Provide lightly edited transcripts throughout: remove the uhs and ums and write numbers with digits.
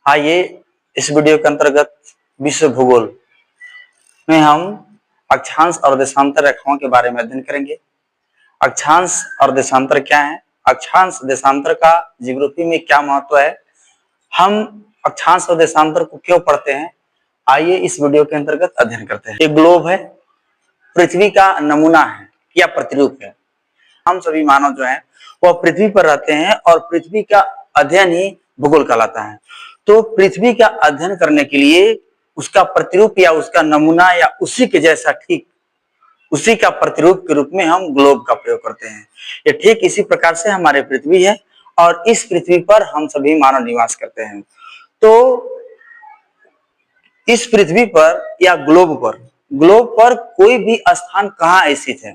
आइए इस वीडियो के अंतर्गत विश्व भूगोल में हम अक्षांश और देशांतर रेखाओं के बारे में अध्ययन करेंगे। अक्षांश और देशांतर क्या है, अक्षांश देशांतर का ज्योग्राफी में क्या महत्व है, हम अक्षांश और देशांतर को क्यों पढ़ते हैं, आइए इस वीडियो के अंतर्गत अध्ययन करते हैं। एक ग्लोब है, पृथ्वी का नमूना है या प्रतिरूप है। हम सभी मानव जो है वह पृथ्वी पर रहते हैं और पृथ्वी का अध्ययन ही भूगोल कहलाता है। तो पृथ्वी का अध्ययन करने के लिए उसका प्रतिरूप या उसका नमूना या उसी के जैसा ठीक उसी का प्रतिरूप के रूप में हम ग्लोब का प्रयोग करते हैं। ये ठीक इसी प्रकार से हमारे पृथ्वी है और इस पृथ्वी पर हम सभी मानव निवास करते हैं। तो इस पृथ्वी पर या ग्लोब पर कोई भी स्थान कहाँ स्थित है,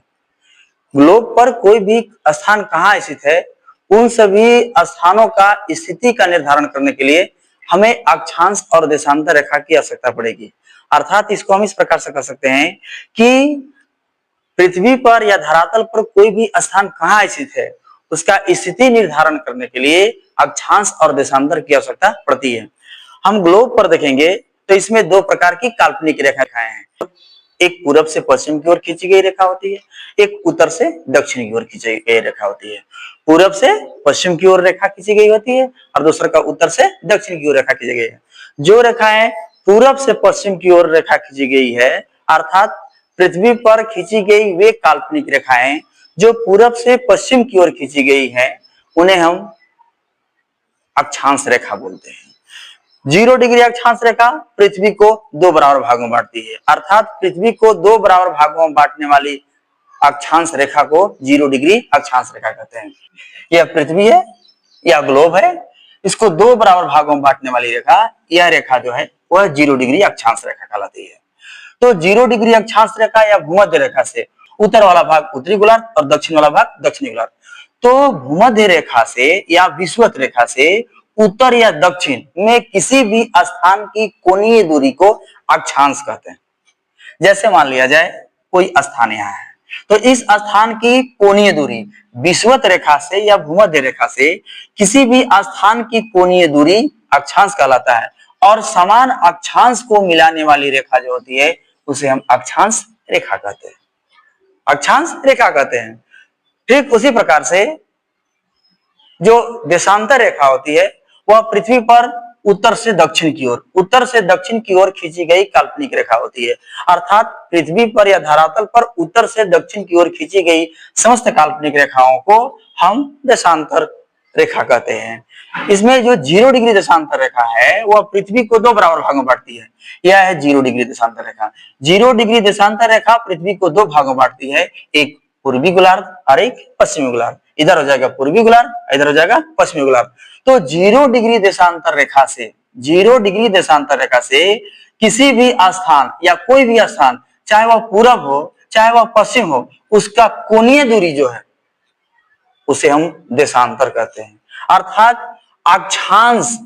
ग्लोब पर कोई भी स्थान कहाँ स्थित है, उन सभी स्थानों का स्थिति का निर्धारण करने के लिए हमें अक्षांश और देशांतर रेखा की आवश्यकता पड़ेगी। अर्थात इसको हम इस प्रकार से कह सकते हैं कि पृथ्वी पर या धरातल पर कोई भी स्थान कहाँ स्थित है, उसका स्थिति निर्धारण करने के लिए अक्षांश और देशांतर की आवश्यकता पड़ती है। हम ग्लोब पर देखेंगे तो इसमें दो प्रकार की काल्पनिक रेखाएं हैं। एक पूरब से पश्चिम की ओर खींची गई रेखा होती है, एक उत्तर से दक्षिण की ओर खींची गई रेखा होती है। पूरब से पश्चिम की ओर रेखा खींची गई होती है और दूसरा का उत्तर से दक्षिण की ओर रेखा खींची गई है। जो रेखाएं पूरब से पश्चिम की ओर रेखा खींची गई है, अर्थात पृथ्वी पर खींची गई वे काल्पनिक रेखाएं जो पूरब से पश्चिम की ओर खींची गई है, उन्हें हम अक्षांश रेखा बोलते हैं। 0 डिग्री अक्षांश रेखा पृथ्वी को दो बराबर भागों में बांटती है, अर्थात पृथ्वी को दो बराबर भागों में बांटने वाली अक्षांश रेखा को 0 डिग्री अक्षांश रेखा कहते हैं। यह पृथ्वी है या ग्लोब है, इसको दो बराबर भागों में बांटने वाली रेखा, यह रेखा जो है वह 0 डिग्री अक्षांश रेखा कहलाती है। तो 0 डिग्री अक्षांश रेखा या भूमध्य रेखा से उत्तर वाला भाग उत्तरी गोलार्ध और दक्षिण वाला भाग दक्षिणी गोलार्ध। तो भूमध्य रेखा से या विषुवत रेखा से उत्तर या दक्षिण में किसी भी स्थान की कोणीय दूरी को अक्षांश कहते हैं। जैसे मान लिया जाए कोई स्थान यहाँ है, तो इस स्थान की कोणीय दूरी विषुवत रेखा से या भूमध्य रेखा से किसी भी स्थान की कोणीय दूरी अक्षांश कहलाता है और समान अक्षांश को मिलाने वाली रेखा जो होती है उसे हम अक्षांश रेखा कहते हैं, अक्षांश रेखा कहते हैं। ठीक उसी प्रकार से जो देशांतर रेखा होती है वह पृथ्वी पर उत्तर से दक्षिण की ओर खींची गई काल्पनिक रेखा होती है, अर्थात पृथ्वी पर या धरातल पर उत्तर से दक्षिण की ओर खींची गई समस्त काल्पनिक रेखाओं को हम देशांतर रेखा कहते हैं। इसमें जो 0 डिग्री देशांतर रेखा है वह पृथ्वी को दो बराबर भागों में बांटती है। यह है 0 डिग्री देशांतर रेखा। 0 डिग्री देशांतर रेखा पृथ्वी को दो भागों में बांटती है, एक पूर्वी गोलार्ध और एक पश्चिमी गोलार्ध। इधर हो जाएगा पूर्वी गोलार्ध, इधर हो जाएगा पश्चिमी गोलार्ध। तो 0 डिग्री देशांतर रेखा से 0 डिग्री देशांतर रेखा से किसी भी स्थान या कोई भी स्थान, चाहे वह पूरब हो चाहे वह पश्चिम हो, उसका कोणीय दूरी जो है उसे हम देशांतर कहते हैं। अर्थात अक्षांश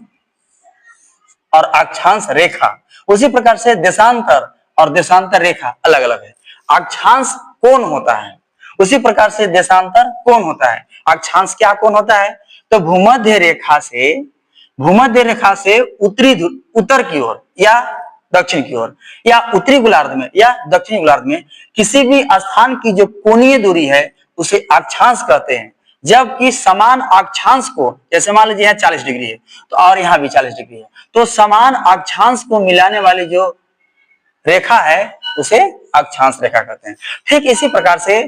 और अक्षांश रेखा, उसी प्रकार से देशांतर और देशांतर रेखा अलग अलग है। अक्षांश कोण होता है, उसी प्रकार से देशांतर कोण होता है। अक्षांश क्या कोण होता है, तो भूमध्य रेखा से उत्तर की ओर या दक्षिण की ओर या उत्तरी गोलार्ध में या दक्षिणी गोलार्ध में किसी भी स्थान की जो कोणीय दूरी है उसे अक्षांश कहते हैं। जबकि समान अक्षांश को, जैसे मान लीजिए यहाँ 40 डिग्री है तो और यहाँ भी 40 डिग्री है, तो समान अक्षांश को मिलाने वाली जो रेखा है उसे अक्षांश रेखा कहते हैं। ठीक इसी प्रकार से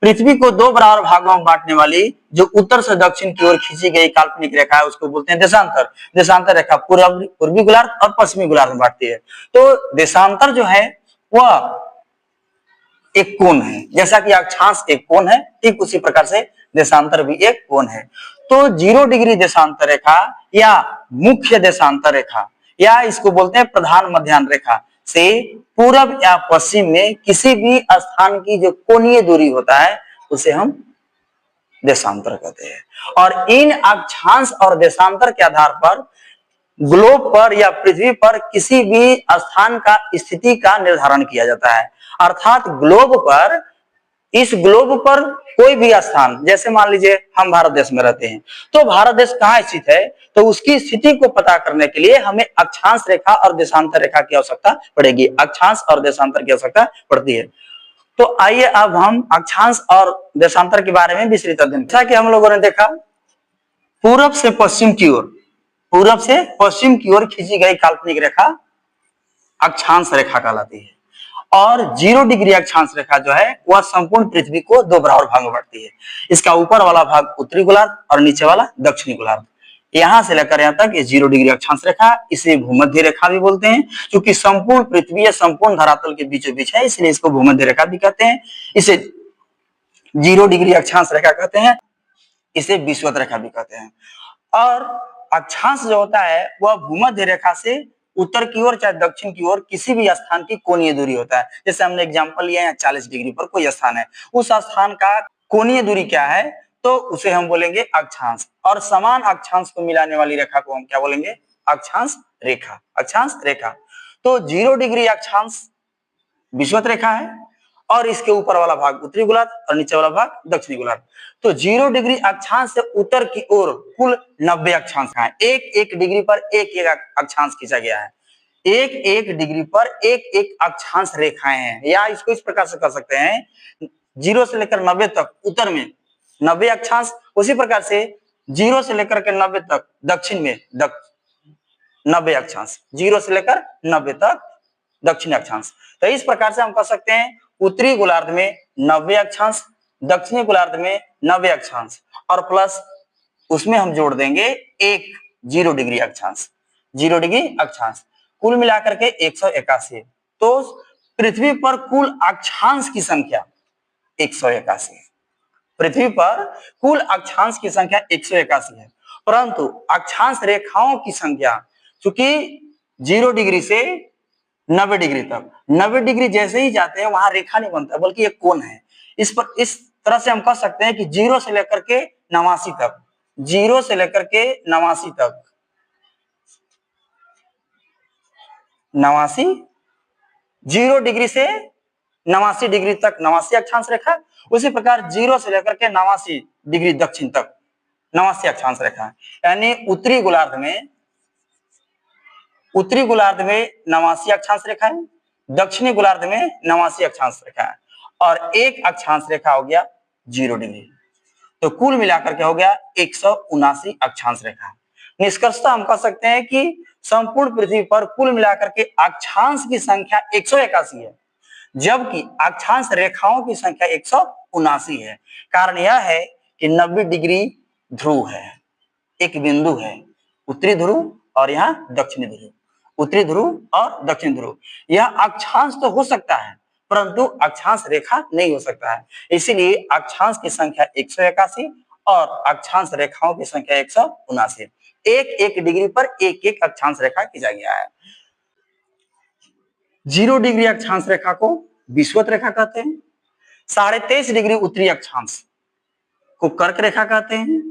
पृथ्वी को दो बराबर भागों में बांटने वाली जो उत्तर से दक्षिण की ओर खींची गई काल्पनिक रेखा है उसको बोलते हैं देशांतर। देशांतर रेखा पूर्वी गोलार्ध और पश्चिमी गोलार्ध में बांटती है। तो देशांतर जो है वह एक कोण है, जैसा कि अक्षांश एक कोण है, ठीक उसी प्रकार से देशांतर भी एक कोण है। तो 0 डिग्री देशांतर रेखा या मुख्य देशांतर रेखा या इसको बोलते हैं प्रधान मध्याह्न रेखा से पूरब या पश्चिम में किसी भी स्थान की जो कोणीय दूरी होता है उसे हम देशांतर कहते हैं। और इन अक्षांश और देशांतर के आधार पर ग्लोब पर या पृथ्वी पर किसी भी स्थान का स्थिति का निर्धारण किया जाता है। अर्थात ग्लोब पर इस ग्लोब पर कोई भी स्थान, जैसे मान लीजिए हम भारत देश में रहते हैं, तो भारत देश कहाँ स्थित है, तो उसकी स्थिति को पता करने के लिए हमें अक्षांश रेखा और देशांतर रेखा की आवश्यकता पड़ेगी। अक्षांश और देशांतर की आवश्यकता पड़ती है। तो आइए अब हम अक्षांश और देशांतर के बारे में विस्तृत अध्ययन। जैसा कि हम लोगों ने देखा, पूरब से पश्चिम की ओर, पूरब से पश्चिम की ओर खींची गई काल्पनिक रेखा अक्षांश रेखा कहलाती है। और 0 डिग्री अक्षांश रेखा जो है वह संपूर्ण पृथ्वी को दो बराबर भाग में बांटती है। इसका ऊपर वाला भाग उत्तरी गोलार्ध और नीचे वाला दक्षिणी गोलार्ध। यहां से लेकर यहां तक ये 0 डिग्री अक्षांश रेखा, इसे भूमध्य रेखा भी बोलते हैं, क्योंकि संपूर्ण पृथ्वी या संपूर्ण धरातल के बीचों बीच है, इसलिए इसको भूमध्य रेखा भी कहते हैं। इसे 0 डिग्री अक्षांश रेखा कहते हैं, इसे विषुवत रेखा भी कहते हैं। और अक्षांश जो होता है वह भूमध्य रेखा से उत्तर की ओर चाहे दक्षिण की ओर किसी भी स्थान की कोणीय दूरी होता है। जैसे हमने एग्जांपल लिया है, 40 डिग्री पर कोई स्थान है, उस स्थान का कोणीय दूरी क्या है, तो उसे हम बोलेंगे अक्षांश। और समान अक्षांश को मिलाने वाली रेखा को हम क्या बोलेंगे, अक्षांश रेखा। अक्षांश रेखा। तो 0 डिग्री अक्षांश विषुवत रेखा है और इसके ऊपर वाला भाग उत्तरी गोलार्ध और नीचे वाला भाग दक्षिणी गोलार्ध। तो 0 डिग्री अक्षांश से उत्तर की ओर कुल 90 अक्षांश है। एक एक डिग्री पर एक एक अक्षांश खींचा गया है। एक एक डिग्री पर एक एक अक्षांश रेखाएं हैं, या इसको इस प्रकार से कर सकते हैं, 0 से लेकर 90 तक उत्तर में 90 अक्षांश, उसी प्रकार से 0 से लेकर के 90 तक दक्षिण में 90 अक्षांश, 0 से लेकर 90 तक दक्षिण अक्षांश। तो इस प्रकार से हम कह सकते हैं उत्तरी गोलार्ध में 90 अक्षांश, दक्षिणी गोलार्ध में 90 अक्षांश, और प्लस उसमें हम जोड़ देंगे एक 0 डिग्री अक्षांश। 0 डिग्री अक्षांश कुल मिलाकर के 181। तो पृथ्वी पर कुल अक्षांश की संख्या 181 है। पृथ्वी पर कुल अक्षांश की संख्या 181 है, परंतु अक्षांश रेखाओं की संख्या, चूंकि 0 डिग्री से 90 डिग्री तक, 90 डिग्री जैसे ही जाते हैं वहां रेखा नहीं बनता बल्कि एक कोण है। इस तरह से हम कह सकते हैं कि 0 से लेकर के 89 तक, 0 से लेकर के 89 तक, 89, 0 डिग्री से 89 डिग्री तक 89 अक्षांश रेखा। उसी प्रकार 0 से लेकर के 89 डिग्री दक्षिण तक 89 अक्षांश रेखा। यानी उत्तरी गोलार्ध में 89 अक्षांश रेखा है, दक्षिणी गोलार्ध में 89 अक्षांश रेखा है, और एक अक्षांश रेखा हो गया 0 डिग्री। तो कुल मिलाकर के हो गया 179 अक्षांश रेखा। निष्कर्षतः हम कह सकते हैं कि संपूर्ण पृथ्वी पर कुल मिलाकर के अक्षांश की संख्या 181 है, जबकि अक्षांश रेखाओं की संख्या 179 है। कारण यह है कि 90 डिग्री ध्रुव है, एक बिंदु है, उत्तरी ध्रुव और यहाँ दक्षिणी ध्रुव, उत्तरी ध्रुव और दक्षिण ध्रुव। यह अक्षांश तो हो सकता है परंतु अक्षांश रेखा नहीं हो सकता है। इसीलिए अक्षांश की संख्या 181 और अक्षांश रेखाओं की संख्या 179। एक एक डिग्री पर एक एक अक्षांश रेखा खींचा गया है। 0 डिग्री अक्षांश रेखा को विषुवत रेखा कहते हैं। 23.5 डिग्री उत्तरी अक्षांश को कर्क रेखा कहते हैं।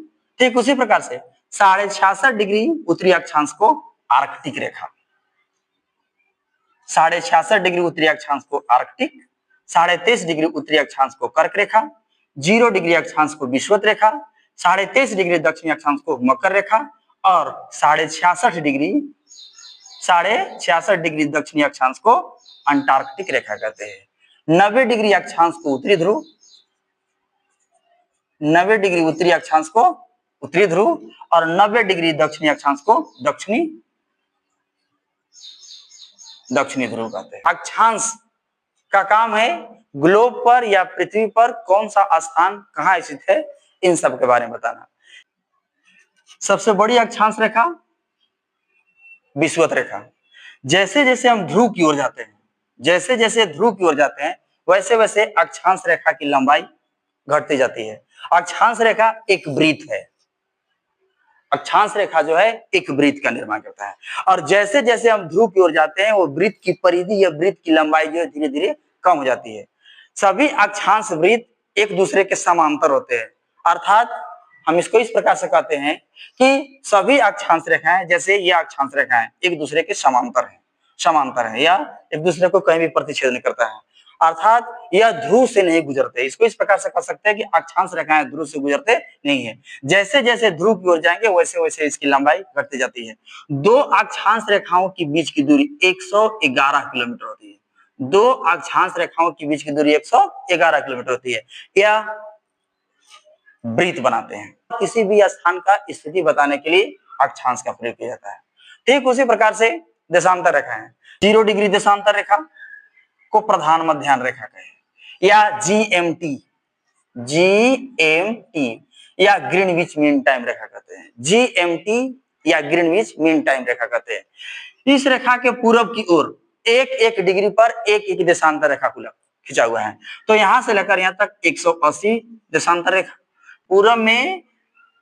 ठीक उसी प्रकार से 66.5 डिग्री उत्तरी अक्षांश को आर्कटिक रेखा, 66.5 डिग्री उत्तरी अक्षांश को आर्कटिक, 23.5 डिग्री उत्तरी अक्षांश को कर्क रेखा, 0 डिग्री अक्षांश को विषुवत रेखा, 23.5 डिग्री दक्षिणी अक्षांश को मकर रेखा, और 66.5 डिग्री दक्षिणी अक्षांश को अंटार्कटिक रेखा कहते हैं। 90 डिग्री अक्षांश को उत्तरी ध्रुव, 90 डिग्री उत्तरी अक्षांश को उत्तरी ध्रुव, और 90 डिग्री दक्षिणी अक्षांश को दक्षिणी ध्रुव कहते हैं। अक्षांश का काम है ग्लोब पर या पृथ्वी पर कौन सा स्थान कहां स्थित है, इन सब के बारे में बताना। सबसे बड़ी अक्षांश रेखा विषुवत रेखा। जैसे जैसे हम ध्रुव की ओर जाते हैं, जैसे जैसे ध्रुव की ओर जाते हैं, वैसे वैसे अक्षांश रेखा की लंबाई घटती जाती है। अक्षांश रेखा एक वृत्त है, अक्षांश रेखा जो है एक वृत्त का निर्माण करता है, और जैसे जैसे हम ध्रुव की ओर जाते हैं वो वृत्त की परिधि या वृत्त की लंबाई जो है धीरे धीरे कम हो जाती है। सभी अक्षांश वृत्त एक दूसरे के समांतर होते हैं, अर्थात हम इसको इस प्रकार से कहते हैं कि सभी अक्षांश रेखाएं, जैसे ये अक्षांश रेखाएं एक दूसरे के समांतर है या एक दूसरे को कहीं भी प्रतिच्छेद नहीं करता है। अर्थात यह ध्रुव से नहीं गुजरते। इसको इस प्रकार से कह सकते हैं कि अक्षांश रेखाएं ध्रुव से गुजरते नहीं है। जैसे जैसे ध्रुव की ओर जाएंगे वैसे वैसे इसकी लंबाई घटती जाती है। दो अक्षांश रेखाओं के बीच की दूरी 111 किलोमीटर होती है। दो अक्षांश रेखाओं के बीच की दूरी 111 किलोमीटर होती है। यह वृत्त बनाते हैं। किसी भी स्थान का स्थिति बताने के लिए अक्षांश का प्रयोग किया जाता है। ठीक उसी प्रकार से देशांतर रेखा है। 0 डिग्री देशांतर रेखा को प्रधान मध्याह्न रेखा कहे या जीएमटी या ग्रीनविच मीन टाइम रेखा कहते हैं। जीएमटी या ग्रीनविच मीन टाइम रेखा कहते हैं। इस रेखा के पूरब की ओर एक एक डिग्री पर एक एक देशांतर रेखा को खिंचा हुआ है। तो यहां से लेकर यहां तक 180 देशांतर रेखा, पूरब में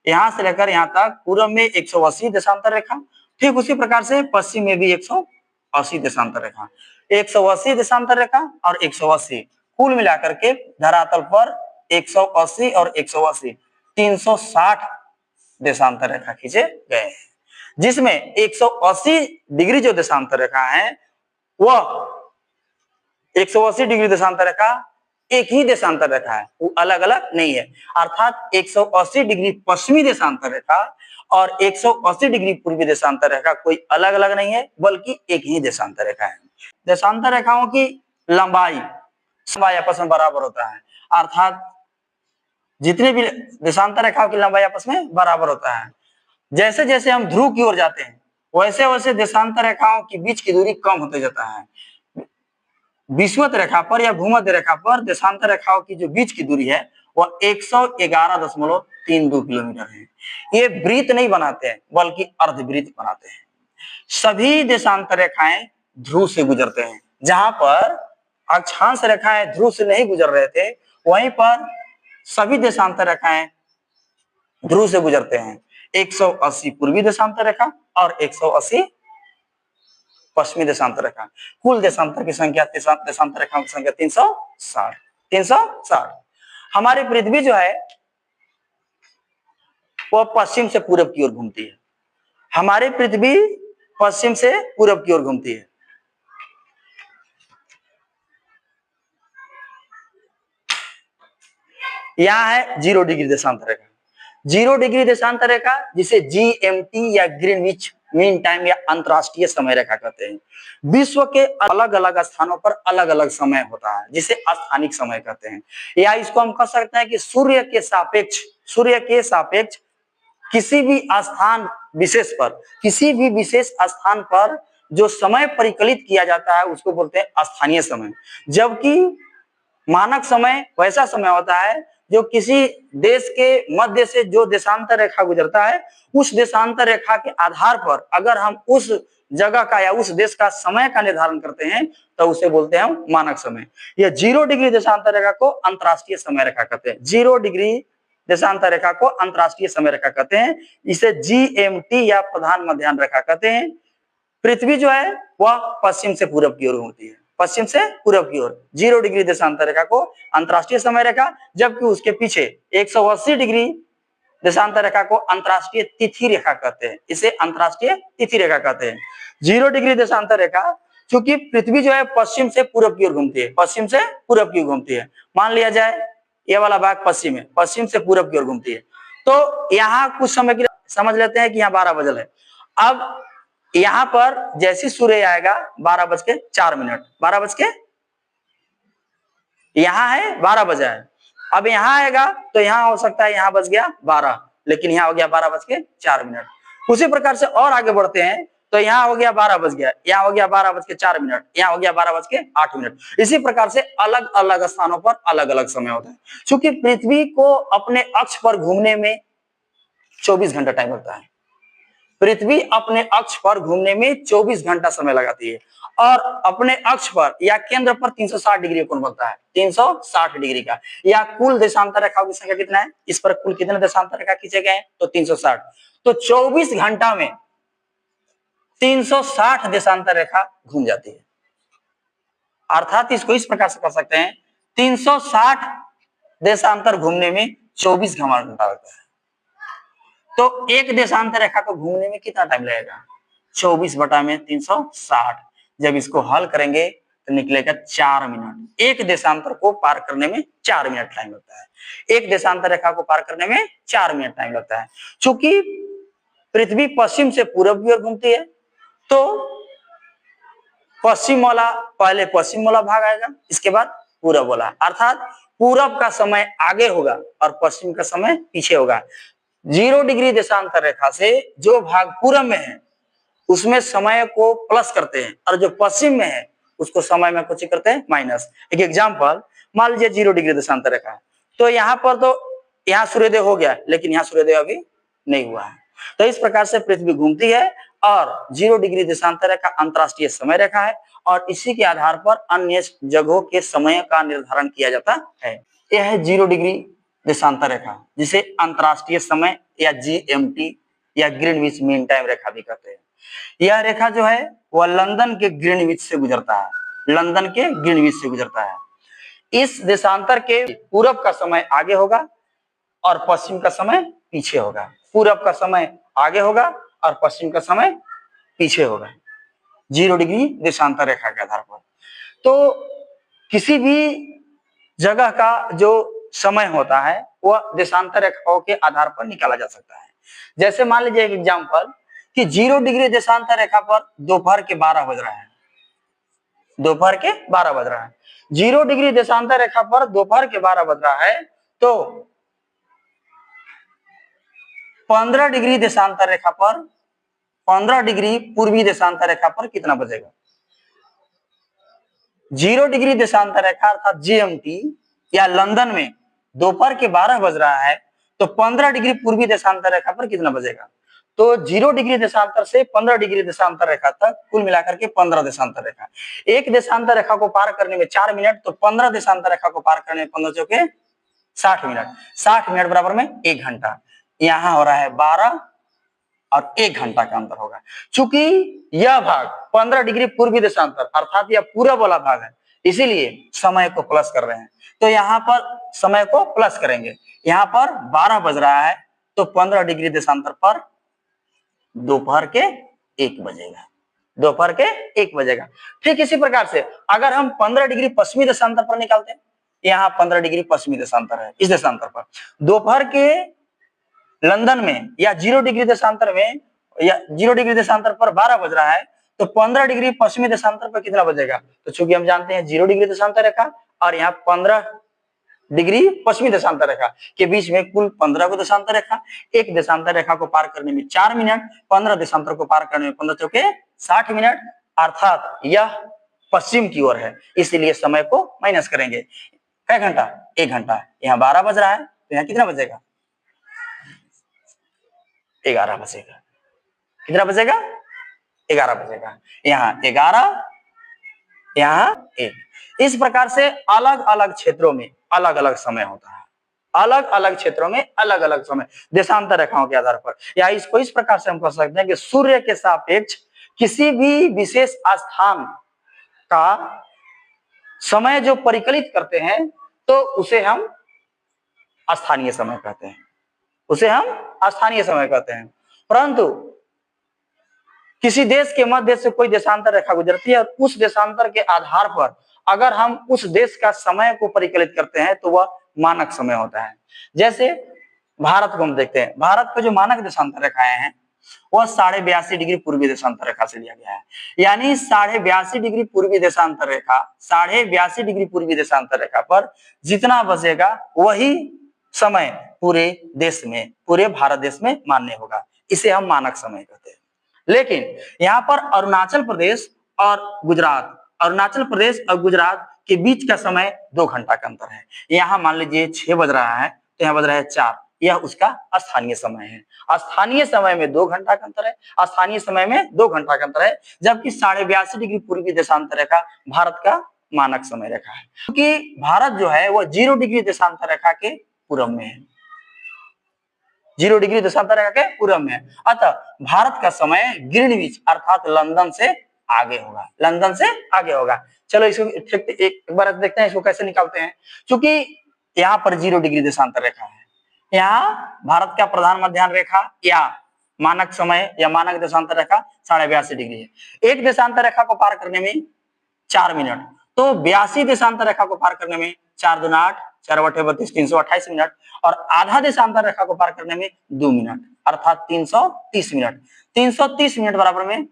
यहां से लेकर यहां तक पूरब में 180 देशांतर रेखा। ठीक उसी प्रकार से पश्चिम में भी 180 देशांतर रेखा। 180 देशांतर रेखा और 180 कुल मिलाकर के धरातल पर 180 और 180 360 देशांतर रेखा खींचे गए हैं, जिसमें 180 डिग्री जो देशांतर रेखा है वह 180 डिग्री देशांतर रेखा एक ही देशांतर रेखा है, वो अलग अलग नहीं है। अर्थात 180 डिग्री पश्चिमी देशांतर रेखा और 180 डिग्री पूर्वी देशांतर रेखा कोई अलग अलग नहीं है, बल्कि एक ही देशांतर रेखा है। देशांतर रेखाओं की लंबाई आपस में बराबर होता है। अर्थात जितने भी देशांतर रेखाओं की लंबाई आपस में बराबर होता है। जैसे जैसे हम ध्रुव की ओर जाते हैं वैसे वैसे देशांतर रेखाओं के बीच की दूरी कम होते जाता है। विषुवत रेखा पर या भूमध्य रेखा पर देशांतर रेखाओं की जो बीच की दूरी है वह 111.32 किलोमीटर है। ये वृत्त नहीं बनाते हैं बल्कि अर्धवृत्त बनाते हैं। सभी देशांतर रेखाएं ध्रुव से गुजरते हैं। जहां पर अक्षांश रेखाएं ध्रुव से नहीं गुजर रहे थे वहीं पर सभी देशांतर रेखाएं ध्रुव से गुजरते हैं। 180 पूर्वी देशांतर रेखा और 180 पश्चिमी देशांतर रेखा। कुल देशांतर की संख्या देशांतर रेखाओं की संख्या 360। हमारी पृथ्वी जो है वह पश्चिम से पूरब की ओर घूमती है। हमारी पृथ्वी पश्चिम से पूरब की ओर घूमती है। यहां है 0 डिग्री देशांतर रेखा। 0 डिग्री देशांतर रेखा जिसे जीएमटी या ग्रीनविच मीन टाइम या अंतरराष्ट्रीय समय रेखा कहते हैं। विश्व के अलग अलग स्थानों पर अलग अलग समय होता है जिसे स्थानिक समय कहते हैं। या इसको हम कह सकते हैं कि सूर्य के सापेक्ष किसी भी स्थान विशेष पर, किसी भी विशेष स्थान पर जो समय परिकलित किया जाता है उसको बोलते हैं स्थानीय समय। जबकि मानक समय वैसा समय होता है जो किसी देश के मध्य से जो देशांतर रेखा गुजरता है उस देशांतर रेखा के आधार पर अगर हम उस जगह का या उस देश का समय का निर्धारण करते हैं तो उसे बोलते हैं हम मानक समय। यह 0 डिग्री देशांतर रेखा को अंतरराष्ट्रीय समय रेखा कहते हैं। 0 डिग्री देशांतर रेखा को अंतरराष्ट्रीय समय रेखा कहते हैं। इसे जीएमटी या प्रधान मध्याह्न रेखा कहते हैं। पृथ्वी जो है वह पश्चिम से पूरब की ओर होती है। पश्चिम से पूरब की ओर 0 डिग्री देशांतर रेखा को अंतरराष्ट्रीय समय रेखा, जबकि उसके पीछे 180 डिग्री देशांतर रेखा को अंतरराष्ट्रीय तिथि रेखा कहते हैं। इसे अंतरराष्ट्रीय तिथि रेखा कहते हैं। 0 डिग्री देशांतर रेखा क्योंकि पृथ्वी जो है पश्चिम से पूरब की ओर घूमती है, पश्चिम से पूरब की ओर घूमती है। मान लिया जाए ये वाला भाग पश्चिम है, पश्चिम से पूरब की ओर घूमती है। तो यहाँ कुछ समय की समझ लेते हैं कि यहाँ 12 बजल है। अब यहां पर जैसे सूर्य आएगा 12:04, 12 बज के यहां है 12 बजा है। अब यहां आएगा तो यहां हो सकता है यहां बज गया 12, लेकिन यहां हो गया 12:04। उसी प्रकार से और आगे बढ़ते हैं तो यहाँ हो गया 12 बज गया, यहाँ हो गया 12:04, यहाँ हो गया 12:08। इसी प्रकार से अलग अलग स्थानों पर अलग अलग समय होता है। क्योंकि पृथ्वी को अपने अक्ष पर घूमने में 24 घंटा टाइम लगता है। पृथ्वी अपने अक्ष पर घूमने में 24 घंटा समय लगाती है और अपने अक्ष पर या केंद्र पर 360 डिग्री कोण बनता है, 360 डिग्री का। या कुल देशांतर रेखाओं की संख्या कितना है, इस पर कुल कितने देशांतर रेखा खींचे गए हैं तो 360। तो 24 घंटा में 360 देशांतर रेखा घूम जाती है। अर्थात इसको इस प्रकार से कर सकते हैं 360 देशांतर घूमने में 24 घंटा लगता है। तो एक देशांतर रेखा को घूमने में कितना टाइम लगेगा, 24 बटा में 360। जब इसको हल करेंगे तो निकलेगा 4 मिनट। एक देशांतर को पार करने में 4 मिनट टाइम लगता है। एक देशांतर रेखा को पार करने में 4 मिनट टाइम लगता है। चूंकि पृथ्वी पश्चिम से पूरब की ओर घूमती है, तो पश्चिम वाला पहले पश्चिम वाला भाग आएगा, इसके बाद पूरब वाला, अर्थात पूरब का समय आगे होगा और पश्चिम का समय पीछे होगा। 0 डिग्री देशांतर रेखा से जो भाग पूरब में है उसमें समय को प्लस करते हैं, और जो पश्चिम में है उसको समय में कुछ करते हैं माइनस। एक एग्जांपल, मान लीजिए 0 डिग्री देशांतर रेखा है, तो यहाँ पर तो यहाँ सूर्योदय हो गया, लेकिन यहाँ सूर्योदय अभी नहीं हुआ है। तो इस प्रकार से पृथ्वी घूमती है और 0 डिग्री देशांतर रेखा अंतरराष्ट्रीय समय रेखा है, और इसी के आधार पर अन्य जगहों के समय का निर्धारण किया जाता है। यह है 0 डिग्री देशांतर रेखा, जिसे अंतरराष्ट्रीय समय या GMT या ग्रीनविच मीन टाइम रेखा भी कहते हैं। यह रेखा जो है वह लंदन के ग्रीनविच से गुजरता है, लंदन के ग्रीनविच से गुजरता है। इस देशांतर के पूरब का समय आगे होगा और पश्चिम का समय पीछे होगा। पूरब का समय आगे होगा और पश्चिम का समय पीछे होगा 0 डिग्री देशांतर रेखा के आधार पर। तो किसी भी जगह का जो समय होता है वह देशांतर रेखाओं के आधार पर निकाला जा सकता है। जैसे मान लीजिए एक एग्जांपल कि 0 डिग्री देशांतर रेखा पर दोपहर के 12 बज रहा है, दोपहर के 12 बज रहा है। 0 डिग्री देशांतर रेखा पर दोपहर के 12 बज रहा है, तो 15 डिग्री देशांतर रेखा पर, 15 डिग्री पूर्वी देशांतर रेखा पर कितना बजेगा? 0 डिग्री देशांतर रेखा अर्थात GMT या लंदन में दोपहर के 12 बज रहा है, तो 15 डिग्री पूर्वी देशांतर रेखा पर कितना बजेगा? तो 0 डिग्री देशांतर से 15 डिग्री देशांतर रेखा तक कुल मिलाकर के 15 देशांतर रेखा। एक देशांतर रेखा को पार करने में 4 मिनट, तो 15 देशांतर रेखा को पार करने में 15 चौके 60 मिनट। 60 मिनट बराबर में 1 घंटा। यहाँ हो रहा है 12 और 1 घंटा का अंतर होगा। चूंकि यह भाग 15 डिग्री पूर्वी देशांतर अर्थात यह पूरब वाला भाग है, इसीलिए समय को प्लस कर रहे हैं। तो यहाँ पर समय को प्लस करेंगे। यहाँ पर 12 बज रहा है, तो 15 डिग्री देशांतर पर दोपहर के 1 बजेगा, दोपहर के 1 बजेगा। ठीक इसी प्रकार से अगर हम 15 डिग्री पश्चिमी देशांतर पर निकालते हैं, यहाँ 15 डिग्री पश्चिमी देशांतर है, इस देशांतर पर दोपहर के लंदन में या 0 डिग्री देशांतर में या 0 डिग्री देशांतर पर 12 बज रहा है, तो 15 डिग्री पश्चिमी देशांतर पर कितना बजेगा? तो चूंकि हम जानते हैं 0 डिग्री देशांतर रेखा और यहाँ 15 डिग्री पश्चिमी देशांतर रेखा के बीच में कुल 15 को देशांतर रेखा। एक देशांतर रेखा को पार करने में 4 मिनट, 15 देशांतर को पार करने में 15 चौके 60 मिनट, अर्थात यह पश्चिम की ओर है, इसलिए समय को माइनस करेंगे। क्या घंटा? 1 घंटा। यहाँ 12 बज रहा है, तो यहाँ कितना बजेगा? 11 बजेगा। कितना बजेगा? 11 बजेगा। यहाँ 11, यहाँ 1। इस प्रकार से अलग अलग क्षेत्रों में अलग अलग समय होता है, अलग अलग क्षेत्रों में अलग अलग समय देशांतर रेखाओं के आधार पर। या इसको इस प्रकार से हम कह सकते हैं कि सूर्य के सापेक्ष किसी भी विशेष स्थान का समय जो परिकलित करते हैं, तो उसे हम स्थानीय समय कहते हैं, उसे हम स्थानीय समय कहते हैं। परंतु किसी देश के मध्य से कोई देशांतर रेखा गुजरती है और उस देशांतर के आधार पर अगर हम उस देश का समय को परिकलित करते हैं, तो वह मानक समय होता है। जैसे भारत को हम देखते हैं, भारत का जो मानक देशांतर रेखाएं हैं वह 82.5 डिग्री पूर्वी देशांतर रेखा से लिया गया है। यानी 82.5 डिग्री पूर्वी देशांतर रेखा, 82.5 डिग्री पूर्वी देशांतर रेखा पर जितना बचेगा वही समय पूरे देश में, पूरे भारत देश में मान्य होगा। इसे हम मानक समय कहते हैं। लेकिन यहाँ पर अरुणाचल प्रदेश और गुजरात, अरुणाचल प्रदेश और गुजरात के बीच का समय 2 घंटा का अंतर है। यहाँ मान लीजिए 6 बज रहा है, तो यहाँ बज रहा है 4, यह उसका स्थानीय समय है। स्थानीय समय में 2 घंटा का अंतर है, स्थानीय समय में 2 घंटा का अंतर है, जबकि 82.5 डिग्री पूर्वी देशांतर रेखा भारत का मानक समय रेखा है, क्योंकि भारत जो है वह 0 डिग्री देशांतर रेखा के पूरब में है, 0 डिग्री देशांतर रेखा के पूरब में है। अतः भारत का समय ग्रीनविच अर्थात लंदन से आगे होगा, लंदन से आगे होगा। चलो इसको एक बार देखते हैं इसको कैसे निकालते हैं। क्योंकि यहाँ पर 0 डिग्री देशांतर रेखा है, यहाँ भारत का प्रधान मध्याह्न रेखा या मानक समय या मानक देशांतर रेखा 82.5 डिग्री है। एक देशांतर रेखा को पार करने में 4 मिनट। तो 82 देशांतर रेखा को पार करने में 4 दूना 8, 4 बटे 32, 328 मिनट, और आधा देशांतर रेखा को पार करने में 2 मिनट, अर्थात 330 मिनट। 330 मिनट बराबर में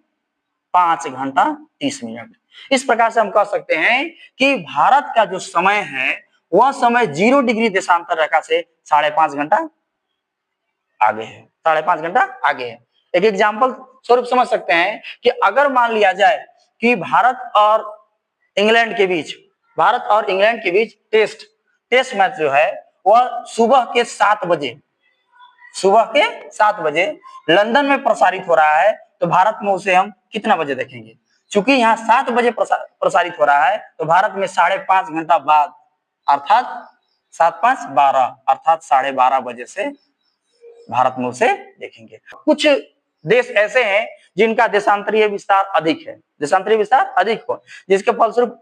5 घंटा 30 मिनट। इस प्रकार से हम कह सकते हैं कि भारत का जो समय है वह समय 0 डिग्री देशांतर रेखा से 5.5 घंटा आगे है, 5.5 घंटा आगे है। एक एग्जाम्पल स्वरूप समझ सकते हैं कि अगर मान लिया जाए कि भारत और इंग्लैंड के बीच टेस्ट मैच जो है वह सुबह के 7 बजे लंदन में प्रसारित हो रहा है, तो भारत में उसे हम कितना बजे देखेंगे? चूंकि यहाँ 7 बजे प्रसारित हो रहा है, तो भारत में 5.5 घंटा बाद, अर्थात 7-5 12, अर्थात 12:30 बजे से भारत में उसे देखेंगे। कुछ देश ऐसे हैं जिनका देशांतरीय विस्तार अधिक है, जिसके फलस्वरूप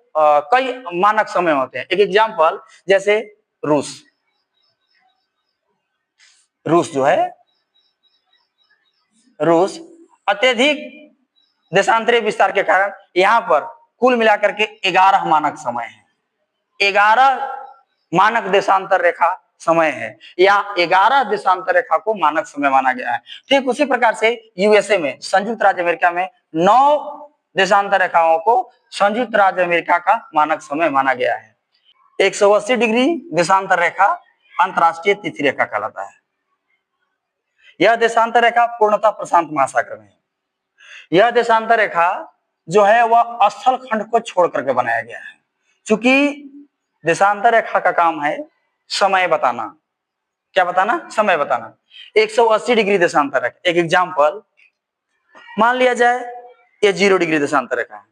कई मानक समय होते हैं। एक एग्जाम्पल जैसे रूस अत्यधिक देशांतरीय विस्तार के कारण यहाँ पर कुल मिलाकर के 11 मानक समय है, 11 मानक देशांतर रेखा समय है, या 11 देशांतर रेखा को मानक समय माना गया है। ठीक उसी प्रकार से यूएसए में, संयुक्त राज्य अमेरिका में 9 देशांतर रेखाओं को संयुक्त राज्य अमेरिका का मानक समय माना गया है। 180 डिग्री देशांतर रेखा अंतरराष्ट्रीय तिथि रेखा कहलाता है। यह देशांतर रेखा पूर्णतः प्रशांत महासागर में है। यह देशांतर रेखा जो है वह स्थल खंड को छोड़ करके बनाया गया है। चूंकि देशांतर रेखा का काम है समय बताना। क्या बताना? समय बताना। 180 डिग्री देशांतर रेखा, एक एग्जाम्पल मान लिया जाए ये 0 डिग्री देशांतर रेखा है,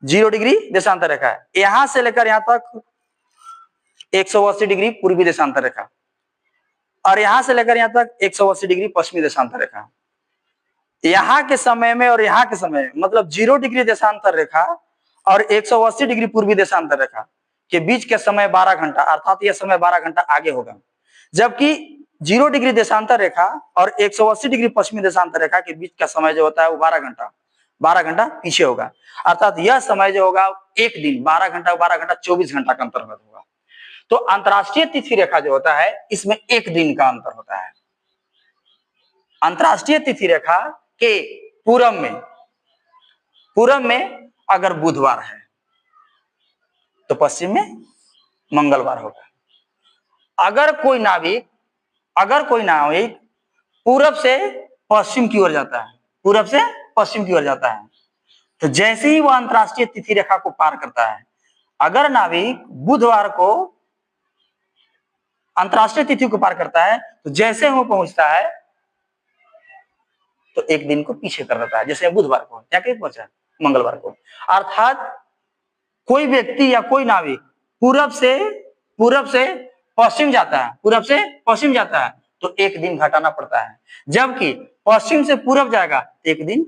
0 डिग्री देशांतर रेखा है। यहां से लेकर यहां तक 180 डिग्री पूर्वी देशांतर रेखा, और यहां से लेकर यहां तक 180 डिग्री पश्चिमी देशांतर रेखा। यहां के समय में और यहां के समय में, मतलब 0 डिग्री देशांतर रेखा और 180 डिग्री पूर्वी देशांतर रेखा के बीच के समय 12 घंटा, अर्थात यह समय 12 घंटा आगे होगा। जबकि 0 डिग्री देशांतर रेखा और 180 डिग्री पश्चिमी देशांतर रेखा के बीच का समय जो होता है वो 12 घंटा पीछे होगा। अर्थात यह समय जो होगा एक दिन 12 घंटा 24 घंटा का अंतर होगा। तो अंतरराष्ट्रीय तिथि रेखा जो होता है इसमें एक दिन का अंतर होता है। अंतरराष्ट्रीय तिथि रेखा के पूरब में अगर बुधवार है तो पश्चिम में मंगलवार होगा। अगर कोई नाविक पूरब से पश्चिम की ओर जाता है, तो जैसे ही वह अंतरराष्ट्रीय तिथि रेखा को पार करता है, अगर नाविक बुधवार को अंतरराष्ट्रीय तिथि को पार करता है, तो जैसे वो पहुंचता है तो एक दिन को पीछे कर देता है। जैसे बुधवार को क्या पहुंचा, मंगलवार को। अर्थात कोई व्यक्ति या कोई नाविक पूरब से पश्चिम जाता है तो एक दिन घटाना पड़ता है, जबकि पश्चिम से पूरब जाएगा एक दिन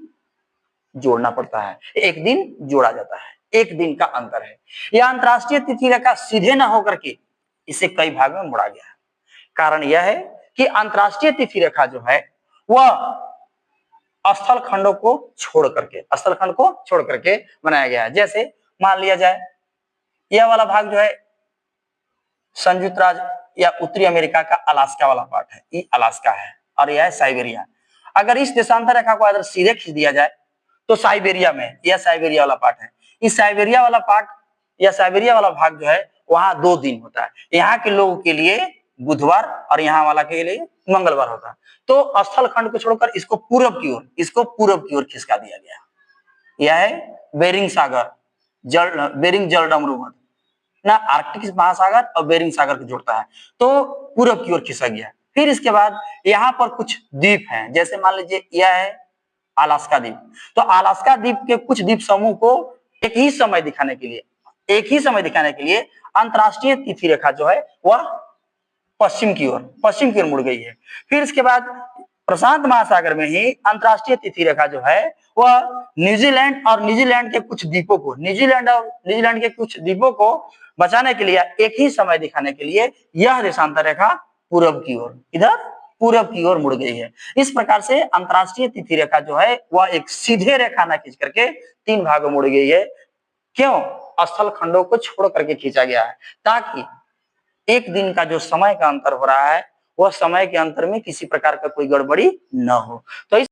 जोड़ना पड़ता है, एक दिन जोड़ा जाता है। एक दिन का अंतर है। यह अंतरराष्ट्रीय तिथि रेखा सीधे न होकर के इसे कई भाग में मुड़ा गया है। कारण यह है कि अंतरराष्ट्रीय तिथि रेखा जो है वह स्थल खंड को छोड़ करके बनाया गया है। जैसे मान लिया जाए यह वाला भाग जो है संयुक्त राज्य या उत्तरी अमेरिका का अलास्का वाला पार्ट है, ये अलास्का है, और यह है साइबेरिया। अगर इस देशांतर रेखा को अगर सीधे खींच दिया जाए तो साइबेरिया में, यह साइबेरिया वाला पार्ट है, इस साइबेरिया वाला पार्ट या साइबेरिया वाला भाग जो है वहां 2 दिन होता है। यहाँ के लोगों के लिए बुधवार और यहाँ वाला के लिए मंगलवार होता है। तो स्थल खंड को छोड़कर इसको पूरब की ओर खिसका दिया गया। यह है बेरिंग जलडमरू ना, आर्कटिक महासागर और बेरिंग सागर को जोड़ता है, तो पूरब की ओर खिसक गया। फिर इसके बाद यहाँ पर कुछ द्वीप हैं, जैसे मान लीजिए यह है अलास्का द्वीप। तो अलास्का द्वीप के कुछ द्वीप समूह को एक ही समय दिखाने के लिए अंतरराष्ट्रीय तिथि रेखा जो है वह पश्चिम की ओर मुड़ गई है। फिर इसके बाद प्रशांत महासागर में ही अंतरराष्ट्रीय तिथि रेखा जो है वह न्यूजीलैंड के कुछ द्वीपों को बचाने के लिए, एक ही समय दिखाने के लिए यह देशांतर रेखा पूरब की ओर इधर पूरब की ओर मुड़ गई है। इस प्रकार से अंतरराष्ट्रीय तिथि रेखा जो है वह एक सीधे रेखा ना खींच करके 3 भागों में मुड़ गई है। क्यों? स्थल खंडों को छोड़ करके खींचा गया है, ताकि एक दिन का जो समय का अंतर हो रहा है वह समय के अंतर में किसी प्रकार का कोई गड़बड़ी न हो। तो इस